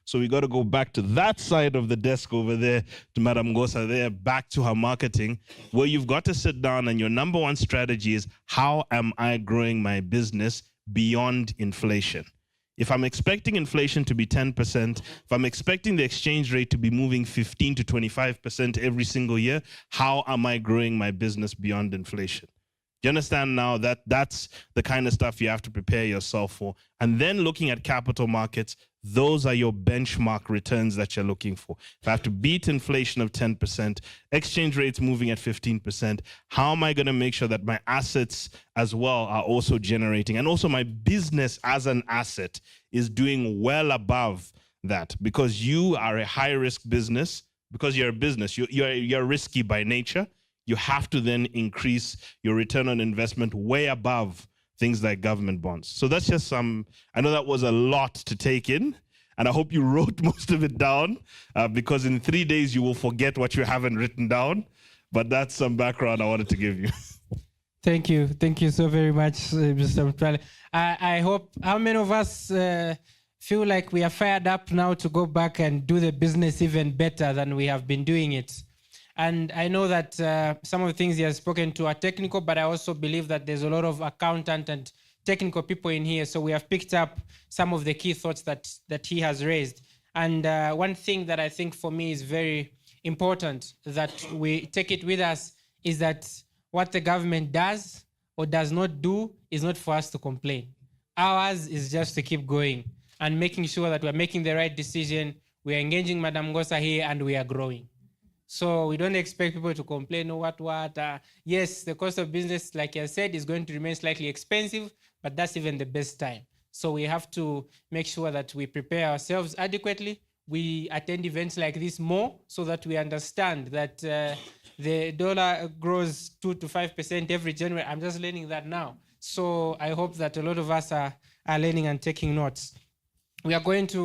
So we got to go back to that side of the desk over there, to Madam Gosa there, back to her marketing, where you've got to sit down and your number one strategy is, how am I growing my business beyond inflation? If I'm expecting inflation to be 10%, if I'm expecting the exchange rate to be moving 15 to 25% every single year, how am I growing my business beyond inflation? You understand now that that's the kind of stuff you have to prepare yourself for. And then looking at capital markets, those are your benchmark returns that you're looking for. If I have to beat inflation of 10%, exchange rates moving at 15%, how am I going to make sure that my assets as well are also generating? And also my business as an asset is doing well above that, because you are a high-risk business, because you're a business, you're risky by nature. You have to then increase your return on investment way above things like government bonds. So that's just some, I know that was a lot to take in, and I hope you wrote most of it down, because in 3 days you will forget what you haven't written down, but that's some background I wanted to give you. Thank you. Thank you so very much, Mr. Mtwale. I hope, how many of us feel like we are fired up now to go back and do the business even better than we have been doing it? And I know that some of the things he has spoken to are technical, but I also believe that there's a lot of accountant and technical people in here. So we have picked up some of the key thoughts that he has raised. And one thing that I think for me is very important that we take it with us is that what the government does or does not do is not for us to complain. Ours is just to keep going and making sure that we're making the right decision. We are engaging Madam Gosa here and we are growing. So we don't expect people to complain, oh, what. Yes, the cost of business, like I said, is going to remain slightly expensive, but that's even the best time. So we have to make sure that we prepare ourselves adequately. We attend events like this more so that we understand that the dollar grows 2 to 5% every January. I'm just learning that now. So I hope that a lot of us are learning and taking notes. We are going to